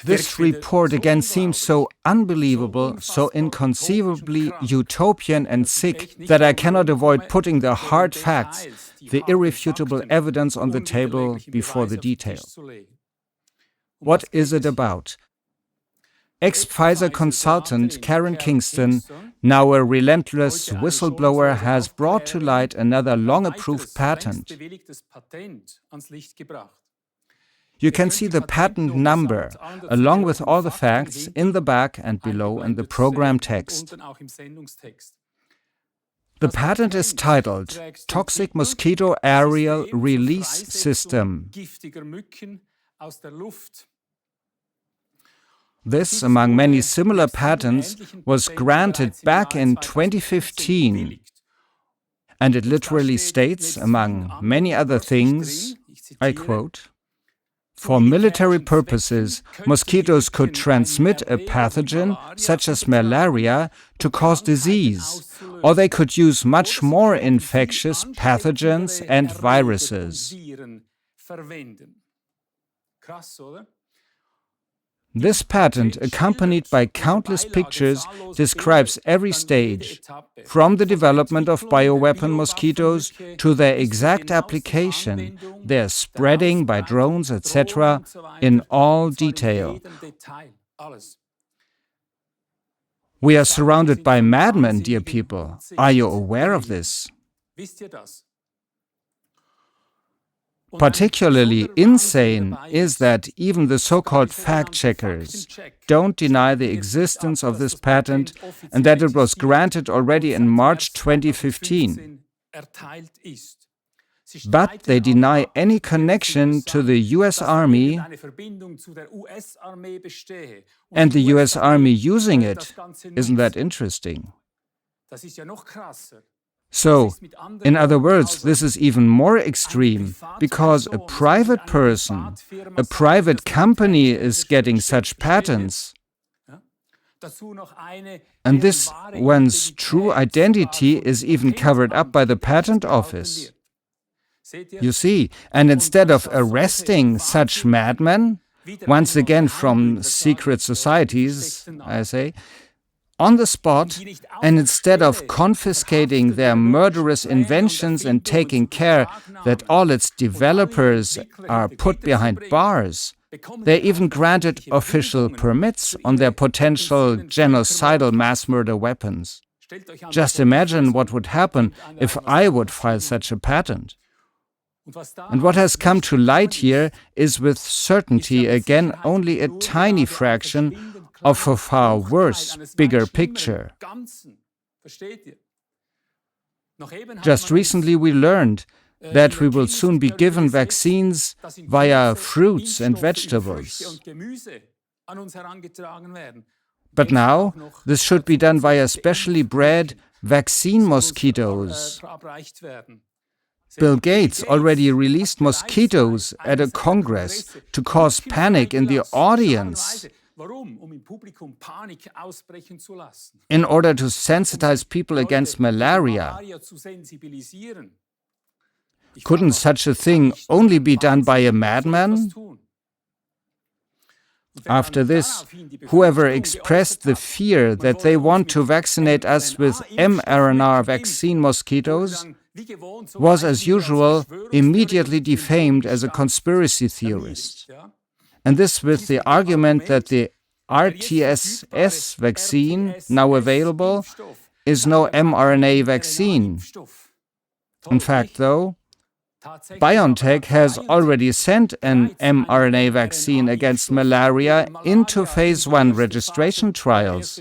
This report again seems so unbelievable, so inconceivably utopian and sick that I cannot avoid putting the hard facts, the irrefutable evidence on the table before the detail. What is it about? Ex-Pfizer consultant Karen Kingston, now a relentless whistleblower, has brought to light another long-approved patent. You can see the patent number, along with all the facts, in the back and below in the program text. The patent is titled Toxic Mosquito Aerial Release System. This, among many similar patents, was granted back in 2015. And it literally states, among many other things, I quote, "For military purposes, mosquitoes could transmit a pathogen, such as malaria, to cause disease, or they could use much more infectious pathogens and viruses." This patent, accompanied by countless pictures, describes every stage, from the development of bioweapon mosquitoes to their exact application, their spreading by drones, etc., in all detail. We are surrounded by madmen, dear people. Are you aware of this? Particularly insane is that even the so-called fact-checkers don't deny the existence of this patent and that it was granted already in March 2015. But they deny any connection to the US Army and the US Army using it. Isn't that interesting? So, in other words, this is even more extreme, because a private person, a private company is getting such patents. And this one's true identity is even covered up by the patent office. You see, and instead of arresting such madmen, once again from secret societies, I say, on the spot, and instead of confiscating their murderous inventions and taking care that all its developers are put behind bars, they even granted official permits on their potential genocidal mass murder weapons. Just imagine what would happen if I would file such a patent. And what has come to light here is with certainty again only a tiny fraction of a far worse, bigger picture. Just recently we learned that we will soon be given vaccines via fruits and vegetables. But now, this should be done via specially bred vaccine mosquitoes. Bill Gates already released mosquitoes at a congress to cause panic in the audience, in order to sensitize people against malaria. Couldn't such a thing only be done by a madman? After this, whoever expressed the fear that they want to vaccinate us with mRNA vaccine mosquitoes was, as usual, immediately defamed as a conspiracy theorist. And this with the argument that the RTSS vaccine, now available, is no mRNA vaccine. In fact, though, BioNTech has already sent an mRNA vaccine against malaria into phase 1 registration trials.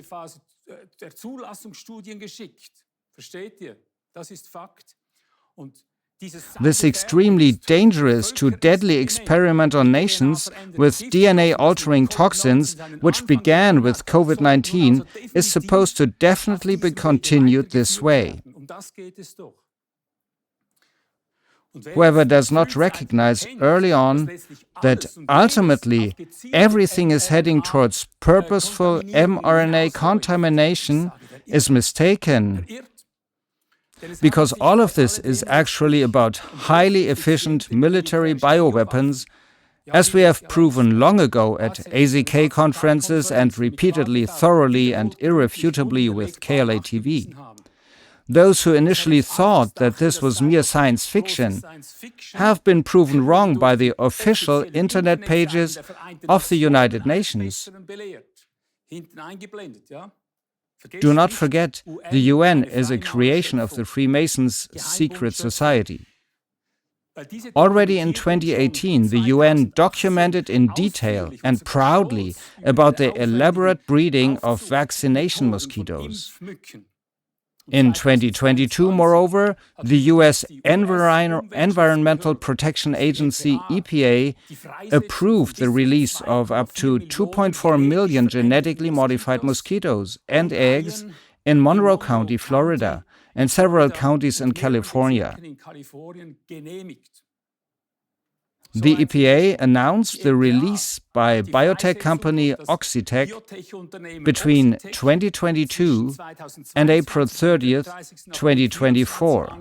This extremely dangerous to deadly experiment on nations with DNA-altering toxins, which began with COVID-19, is supposed to definitely be continued this way. Whoever does not recognize early on that ultimately everything is heading towards purposeful mRNA contamination is mistaken. Because all of this is actually about highly efficient military bioweapons As we have proven long ago at AZK conferences and repeatedly, thoroughly and irrefutably with KLA-TV. Those who initially thought that this was mere science fiction have been proven wrong by the official internet pages of the United Nations. Do not forget, the UN is a creation of the Freemasons' secret society. Already in 2018, the UN documented in detail and proudly about the elaborate breeding of vaccination mosquitoes. In 2022, moreover, the US Environmental Protection Agency, EPA, approved the release of up to 2.4 million genetically modified mosquitoes and eggs in Monroe County, Florida, and several counties in California. The EPA announced the release by biotech company Oxitec between 2022 and April 30th, 2024.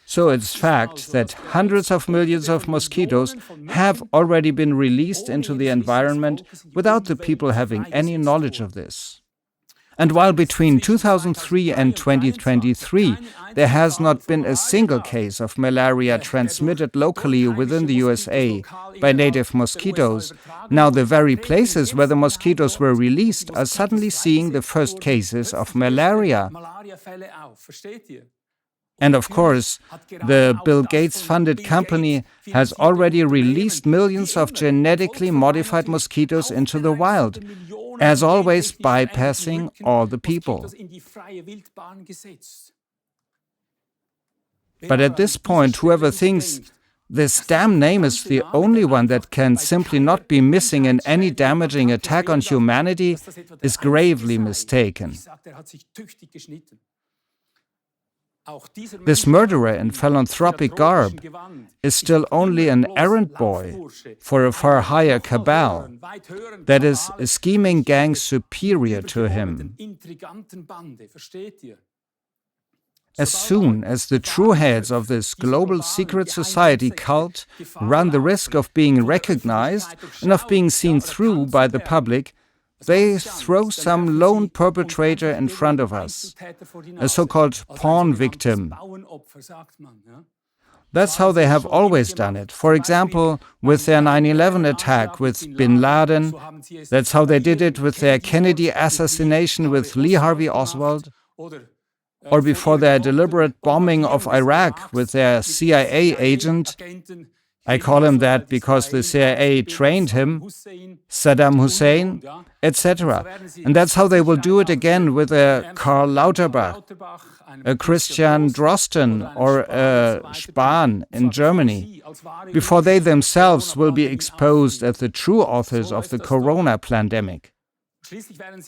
So it's fact that hundreds of millions of mosquitoes have already been released into the environment without the people having any knowledge of this. And while between 2003 and 2023 there has not been a single case of malaria transmitted locally within the USA by native mosquitoes, now the very places where the mosquitoes were released are suddenly seeing the first cases of malaria. And of course, the Bill Gates-funded company has already released millions of genetically modified mosquitoes into the wild, as always bypassing all the people. But at this point, whoever thinks this damn name is the only one that can simply not be missing in any damaging attack on humanity is gravely mistaken. This murderer in philanthropic garb is still only an errand boy for a far higher cabal, that is, a scheming gang superior to him. As soon as the true heads of this global secret society cult run the risk of being recognized and of being seen through by the public, they throw some lone perpetrator in front of us, a so-called pawn victim. That's how they have always done it. For example, with their 9/11 attack with Bin Laden. That's how they did it with their Kennedy assassination with Lee Harvey Oswald. Or before their deliberate bombing of Iraq with their CIA agent, I call him that because the CIA trained him, Saddam Hussein, etc. And that's how they will do it again with a Karl Lauterbach, a Christian Drosten, or a Spahn in Germany, before they themselves will be exposed as the true authors of the corona pandemic.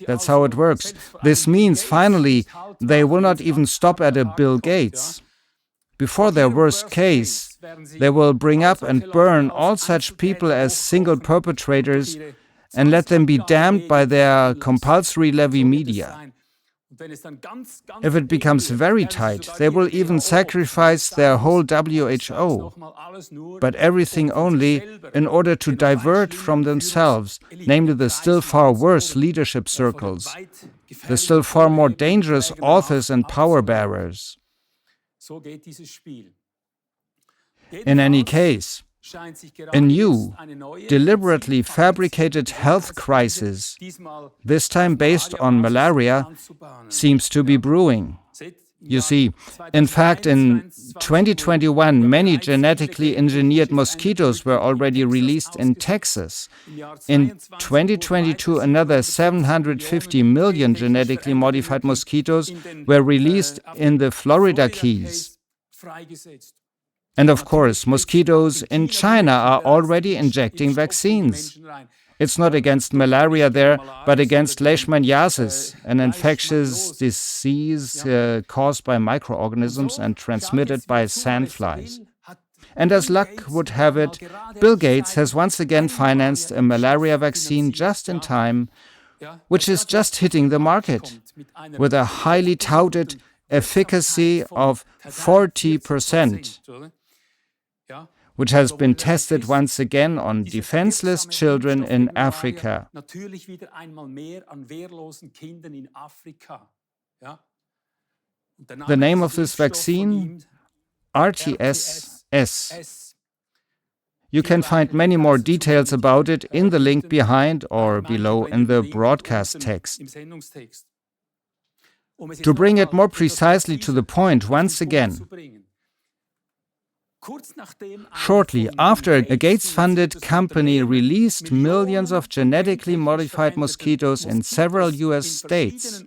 That's how it works. This means, finally, they will not even stop at a Bill Gates. Before their worst case, they will bring up and burn all such people as single perpetrators and let them be damned by their compulsory levy media. If it becomes very tight, they will even sacrifice their whole WHO, but everything only in order to divert from themselves, namely the still far worse leadership circles, the still far more dangerous authors and power bearers. In any case, a new, deliberately fabricated health crisis, this time based on malaria, seems to be brewing. You see, in fact, in 2021, many genetically engineered mosquitoes were already released in Texas. In 2022, another 750 million genetically modified mosquitoes were released in the Florida Keys. And of course, mosquitoes in China are already injecting vaccines. It's not against malaria there, but against leishmaniasis, an infectious disease caused by microorganisms and transmitted by sandflies. And as luck would have it, Bill Gates has once again financed a malaria vaccine just in time, which is just hitting the market, with a highly touted efficacy of 40%. which has been tested once again on defenseless children in Africa. The name of this vaccine? RTS-S. You can find many more details about it in the link behind or below in the broadcast text. To bring it more precisely to the point once again, shortly after a Gates-funded company released millions of genetically modified mosquitoes in several US states,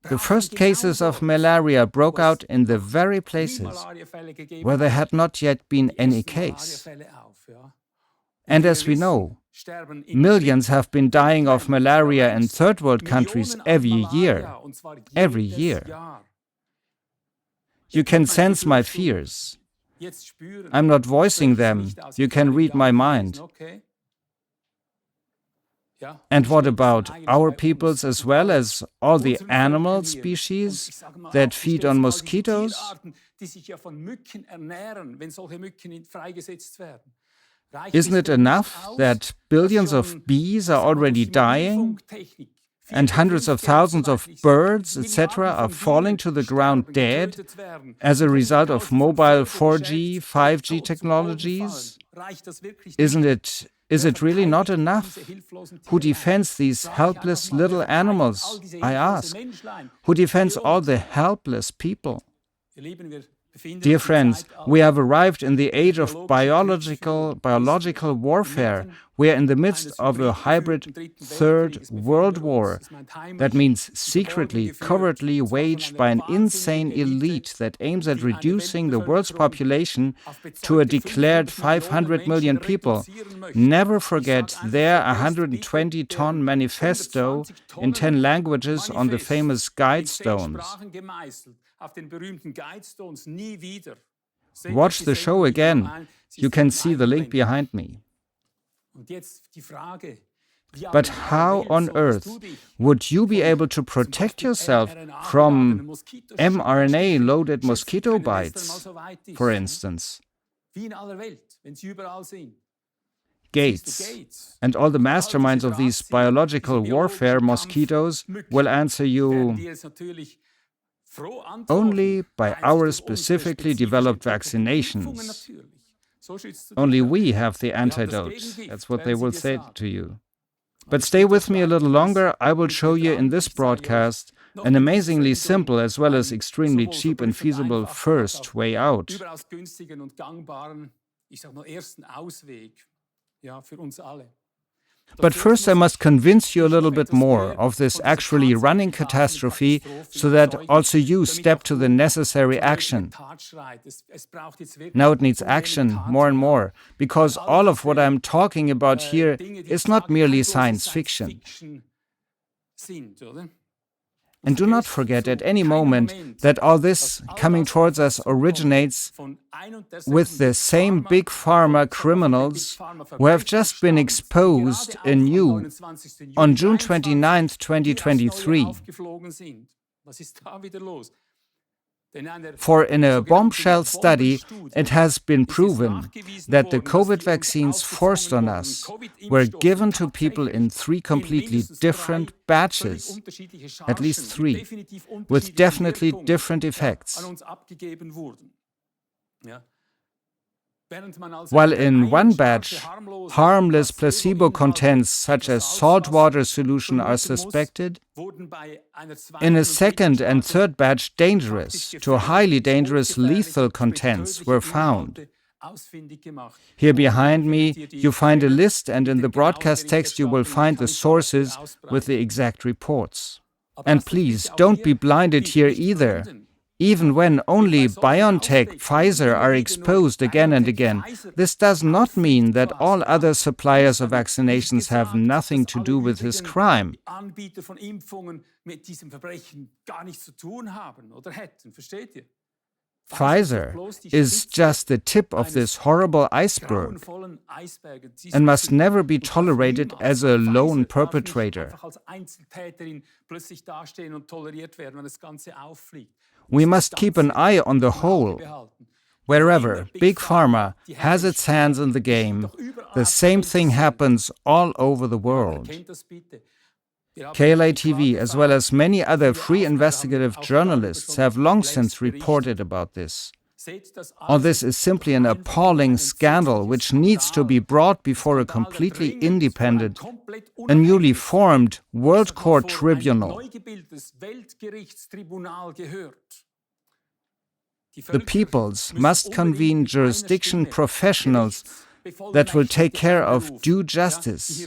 the first cases of malaria broke out in the very places where there had not yet been any case. And as we know, millions have been dying of malaria in third world countries every year. Every year. You can sense my fears. I'm not voicing them. You can read my mind. And what about our peoples as well as all the animal species that feed on mosquitoes? Isn't it enough that billions of bees are already dying and hundreds of thousands of birds, etc., are falling to the ground dead as a result of mobile 4G, 5G technologies? Is it really not enough? Who defends these helpless little animals, I ask? Who defends all the helpless people? Dear friends, we have arrived in the age of biological warfare. We are in the midst of a hybrid Third World War. That means secretly, covertly waged by an insane elite that aims at reducing the world's population to a declared 500 million people. Never forget their 120-ton manifesto in 10 languages on the famous Guidestones. Watch the show again. You can see the link behind me. But how on earth would you be able to protect yourself from mRNA-loaded mosquito bites, for instance? Gates and all the masterminds of these biological warfare mosquitoes will answer you only by our specifically developed vaccinations. Only we have the antidote. That's what they will say to you. But stay with me a little longer. I will show you in this broadcast an amazingly simple as well as extremely cheap and feasible first way out. But first I must convince you a little bit more of this actually running catastrophe so that also you step to the necessary action. Now it needs action more and more, because all of what I'm talking about here is not merely science fiction. And do not forget at any moment that all this coming towards us originates with the same big pharma criminals who have just been exposed anew on June 29, 2023. For in a bombshell study, it has been proven that the COVID vaccines forced on us were given to people in 3 completely different batches, at least 3, with definitely different effects. While in one batch, harmless placebo contents such as saltwater solution are suspected, in a second and third batch dangerous to highly dangerous lethal contents were found. Here behind me you find a list, and in the broadcast text you will find the sources with the exact reports. And please don't be blinded here either. Even when only BioNTech, Pfizer are exposed again and again, this does not mean that all other suppliers of vaccinations have nothing to do with this crime. Pfizer is just the tip of this horrible iceberg and must never be tolerated as a lone perpetrator. We must keep an eye on the whole. Wherever Big Pharma has its hands in the game, the same thing happens all over the world. KLA TV, as well as many other free investigative journalists, have long since reported about this. All this is simply an appalling scandal which needs to be brought before a completely independent, a newly formed World Court Tribunal. The peoples must convene jurisdiction professionals that will take care of due justice,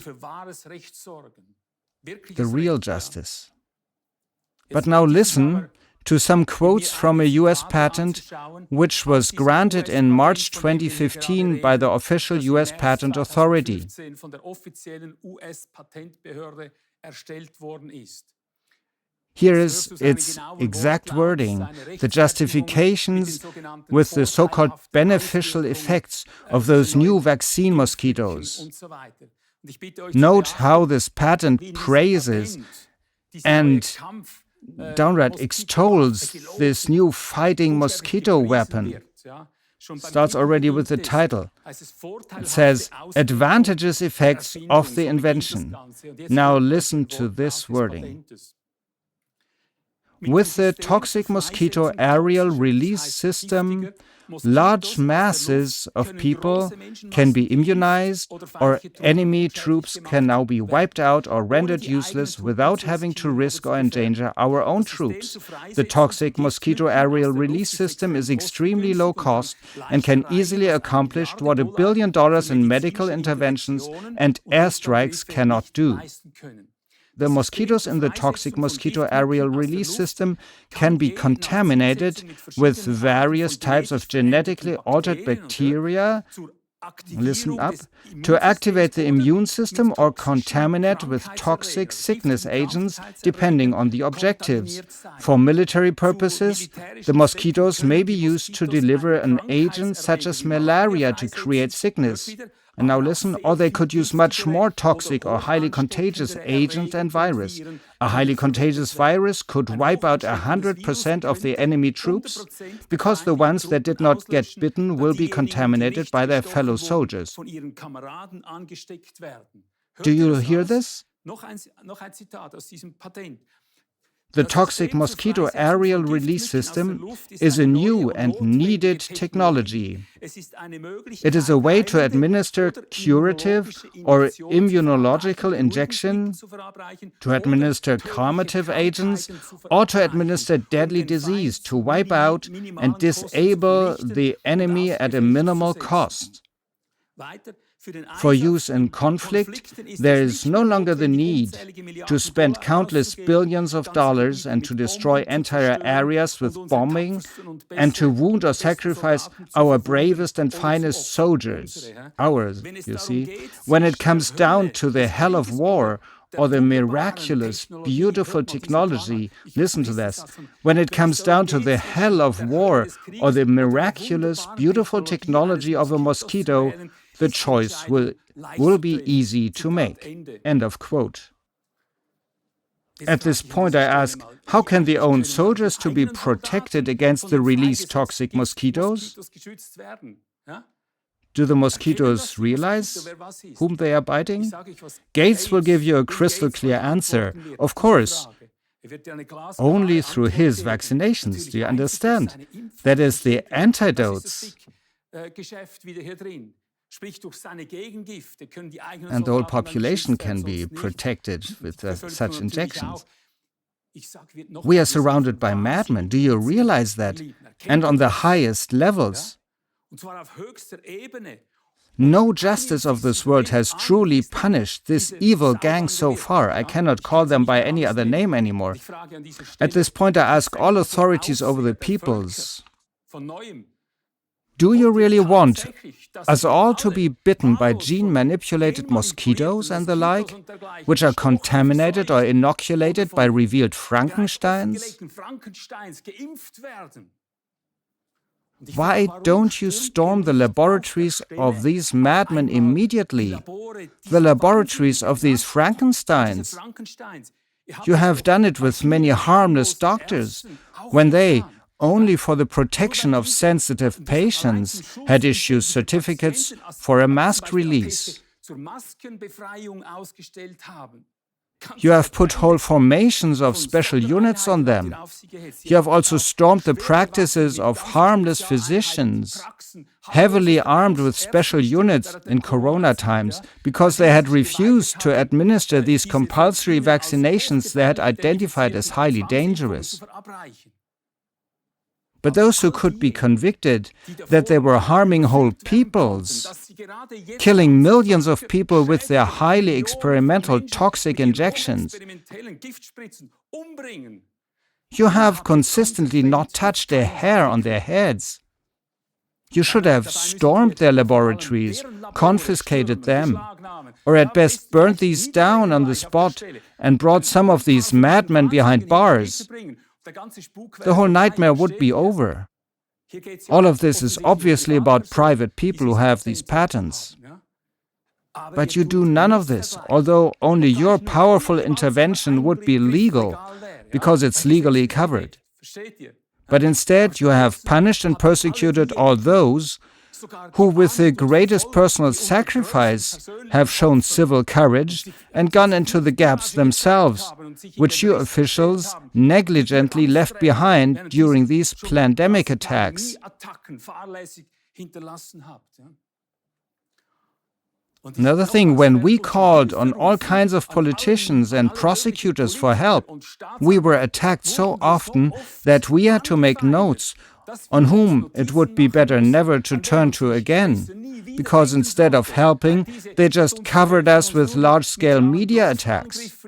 the real justice. But now listen to some quotes from a US patent which was granted in March 2015 by the official US Patent Authority. Here is its exact wording, the justifications with the so-called beneficial effects of those new vaccine mosquitoes. Note how this patent praises and downright extols this new fighting mosquito weapon. Starts already with the title. It says, advantages effects of the invention. Now listen to this wording. With the toxic mosquito aerial release system, large masses of people can be immunized, or enemy troops can now be wiped out or rendered useless without having to risk or endanger our own troops. The toxic mosquito aerial release system is extremely low cost and can easily accomplish what $1 billion in medical interventions and airstrikes cannot do. The mosquitoes in the toxic mosquito aerial release system can be contaminated with various types of genetically altered bacteria, listen up, to activate the immune system or contaminate with toxic sickness agents, depending on the objectives. For military purposes, the mosquitoes may be used to deliver an agent such as malaria to create sickness. And now listen, or they could use much more toxic or highly contagious agent and virus. A highly contagious virus could wipe out 100% of the enemy troops, because the ones that did not get bitten will be contaminated by their fellow soldiers. Do you hear this? The toxic mosquito aerial release system is a new and needed technology. It is a way to administer curative or immunological injection, to administer calmative agents, or to administer deadly disease to wipe out and disable the enemy at a minimal cost. For use in conflict, there is no longer the need to spend countless billions of dollars and to destroy entire areas with bombing and to wound or sacrifice our bravest and finest soldiers. Ours, you see. When it comes down to the hell of war, or the miraculous, beautiful technology, listen to this, when it comes down to the hell of war, or the miraculous, beautiful technology of a mosquito, the choice will be easy to make. End of quote. At this point I ask, how can the own soldiers to be protected against the released toxic mosquitoes? Do the mosquitoes realize whom they are biting? Gates will give you a crystal clear answer. Of course, only through his vaccinations, do you understand? That is the antidotes. And the whole population can be protected with such injections. We are surrounded by madmen. Do you realize that? And on the highest levels. No justice of this world has truly punished this evil gang so far. I cannot call them by any other name anymore. At this point, I ask all authorities over the peoples, do you really want us all to be bitten by gene-manipulated mosquitoes and the like, which are contaminated or inoculated by revealed Frankensteins? Why don't you storm the laboratories of these madmen immediately? The laboratories of these Frankensteins. You have done it with many harmless doctors, when they, only for the protection of sensitive patients, had issued certificates for a mask release. You have put whole formations of special units on them. You have also stormed the practices of harmless physicians, heavily armed with special units in corona times, because they had refused to administer these compulsory vaccinations they had identified as highly dangerous. But those who could be convicted that they were harming whole peoples, killing millions of people with their highly experimental toxic injections, you have consistently not touched a hair on their heads. You should have stormed their laboratories, confiscated them, or at best burned these down on the spot and brought some of these madmen behind bars. The whole nightmare would be over. All of this is obviously about private people who have these patents. But you do none of this, although only your powerful intervention would be legal, because it's legally covered. But instead, you have punished and persecuted all those who, with the greatest personal sacrifice, have shown civil courage and gone into the gaps themselves, which you officials negligently left behind during these pandemic attacks. Another thing, when we called on all kinds of politicians and prosecutors for help, we were attacked so often that we had to make notes on whom it would be better never to turn to again, because instead of helping, they just covered us with large-scale media attacks.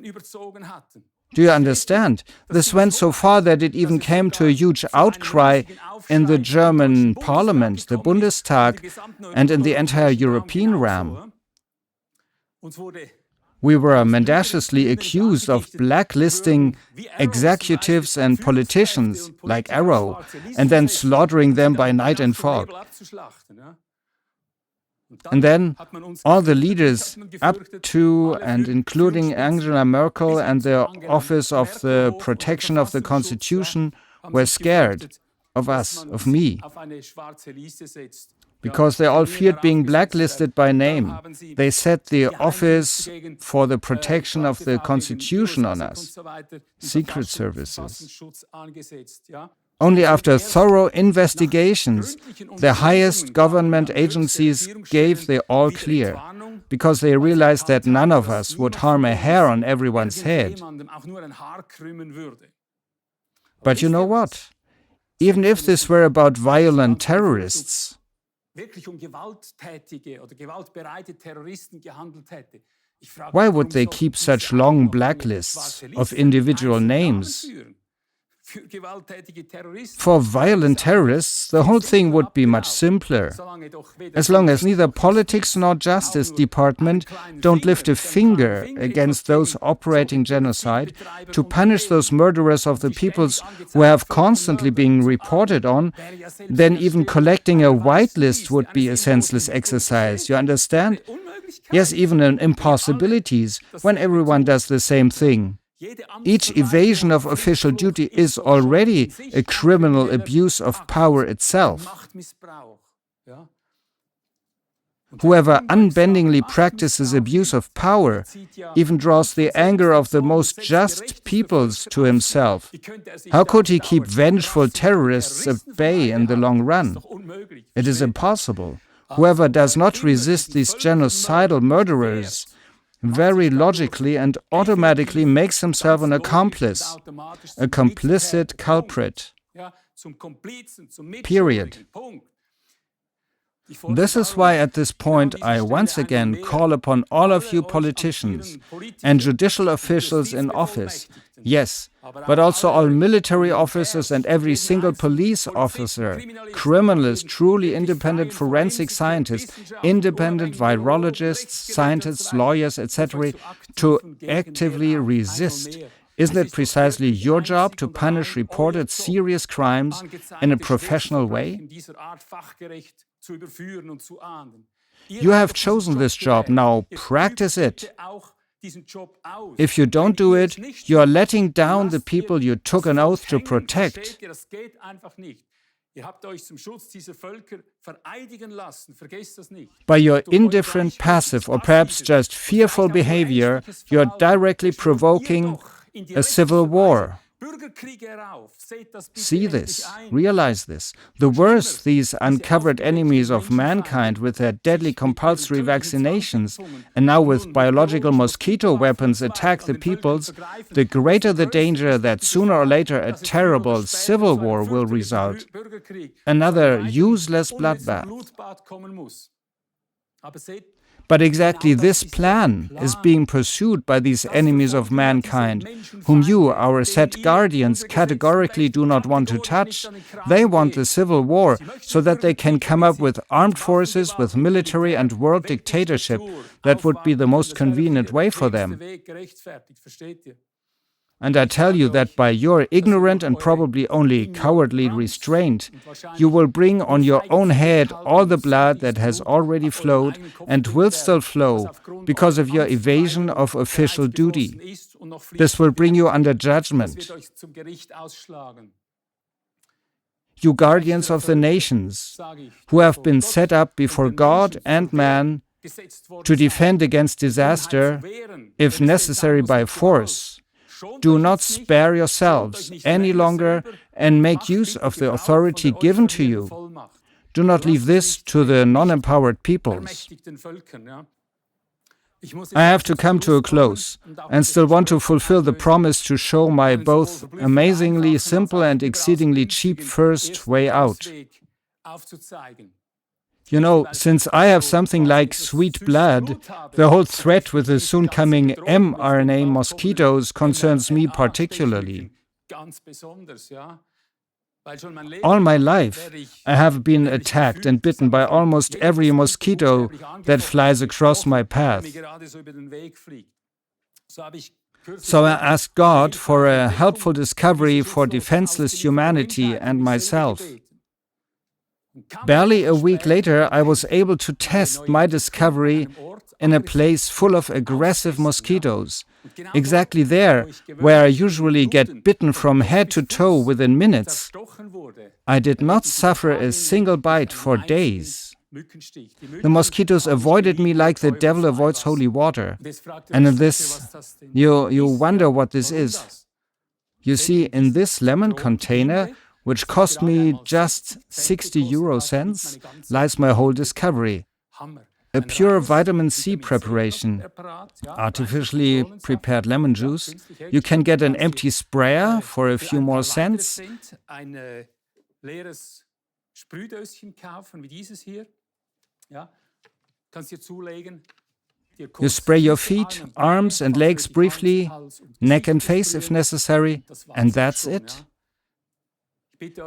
Do you understand? This went so far that it even came to a huge outcry in the German parliament, the Bundestag, and in the entire European realm. We were mendaciously accused of blacklisting executives and politicians like Arrow and then slaughtering them by night and fog. And then all the leaders up to and including Angela Merkel and the Office of the Protection of the Constitution were scared of us, of me, because they all feared being blacklisted by name. They set the Office for the Protection of the Constitution on us, secret services. Only after thorough investigations, the highest government agencies gave the all clear, because they realized that none of us would harm a hair on everyone's head. But you know what? Even if this were about violent terrorists, why would they keep such long blacklists of individual names? For violent terrorists, the whole thing would be much simpler. As long as neither politics nor Justice Department don't lift a finger against those operating genocide to punish those murderers of the peoples who have constantly been reported on, then even collecting a whitelist would be a senseless exercise. You understand? Yes, even an impossibilities when everyone does the same thing. Each evasion of official duty is already a criminal abuse of power itself. Whoever unbendingly practices abuse of power even draws the anger of the most just peoples to himself. How could he keep vengeful terrorists at bay in the long run? It is impossible. Whoever does not resist these genocidal murderers very logically and automatically makes himself an accomplice, a complicit culprit. Period. This is why at this point I once again call upon all of you politicians and judicial officials in office, yes, but also all military officers and every single police officer, criminalists, truly independent forensic scientists, independent virologists, scientists, lawyers, etc., to actively resist. Isn't it precisely your job to punish reported serious crimes in a professional way? You have chosen this job, now practice it. If you don't do it, you are letting down the people you took an oath to protect. By your indifferent, passive, or perhaps just fearful behavior, you are directly provoking a civil war. See this, realize this. The worse these uncovered enemies of mankind with their deadly compulsory vaccinations and now with biological mosquito weapons attack the peoples, the greater the danger that sooner or later a terrible civil war will result. Another useless bloodbath. But exactly this plan is being pursued by these enemies of mankind, whom you, our set guardians, categorically do not want to touch. They want the civil war so that they can come up with armed forces, with military and world dictatorship. That would be the most convenient way for them. And I tell you that by your ignorant and probably only cowardly restraint, you will bring on your own head all the blood that has already flowed and will still flow because of your evasion of official duty. This will bring you under judgment. You guardians of the nations, who have been set up before God and man to defend against disaster, if necessary by force, do not spare yourselves any longer and make use of the authority given to you. Do not leave this to the non-empowered peoples. I have to come to a close and still want to fulfill the promise to show my both amazingly simple and exceedingly cheap first way out. You know, since I have something like sweet blood, the whole threat with the soon coming mRNA mosquitoes concerns me particularly. All my life, I have been attacked and bitten by almost every mosquito that flies across my path. So I asked God for a helpful discovery for defenseless humanity and myself. Barely a week later, I was able to test my discovery in a place full of aggressive mosquitoes, exactly there where I usually get bitten from head to toe within minutes. I did not suffer a single bite for days. The mosquitoes avoided me like the devil avoids holy water. And in this, you wonder what this is. You see, in this lemon container, which cost me just 60 euro cents, lies my whole discovery. A pure vitamin C preparation, artificially prepared lemon juice. You can get an empty sprayer for a few more cents. You spray your feet, arms and legs briefly, neck and face if necessary, and that's it.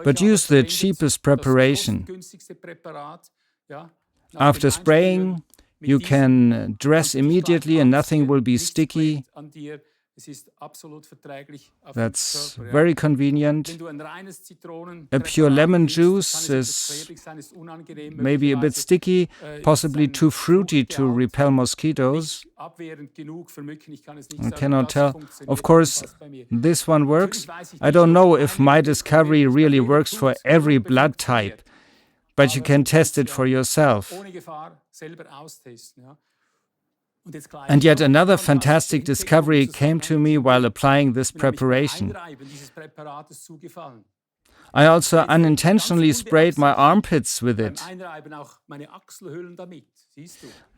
But use the cheapest preparation. After spraying, you can dress immediately and nothing will be sticky. That's very convenient. A pure lemon juice is maybe a bit sticky, possibly too fruity to repel mosquitoes. I cannot tell. Of course, this one works. I don't know if my discovery really works for every blood type, but you can test it for yourself. And yet another fantastic discovery came to me while applying this preparation. I also unintentionally sprayed my armpits with it.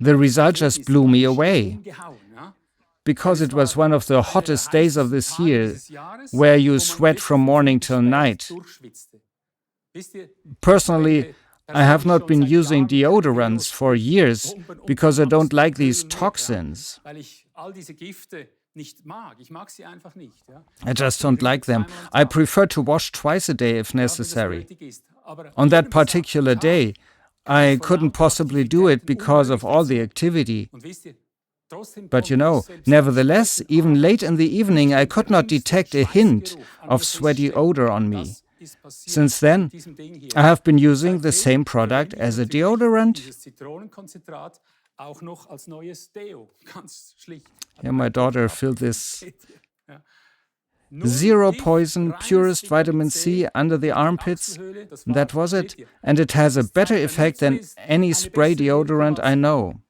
The result just blew me away. Because it was one of the hottest days of this year, where you sweat from morning till night. Personally, I have not been using deodorants for years because I don't like these toxins. I just don't like them. I prefer to wash twice a day if necessary. On that particular day, I couldn't possibly do it because of all the activity. But you know, nevertheless, even late in the evening, I could not detect a hint of sweaty odor on me. Since then, I have been using the same product as a deodorant. Here my daughter filled this. 0 poison, purest vitamin C under the armpits. That was it. And it has a better effect than any spray deodorant I know.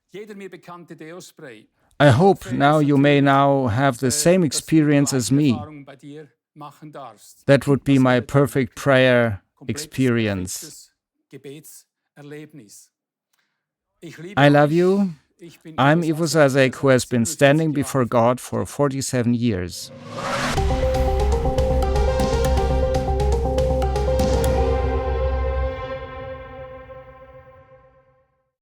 I hope now you may now have the same experience as me. That would be my perfect prayer experience. I love you. I'm Ivo Sasek, who has been standing before God for 47 years.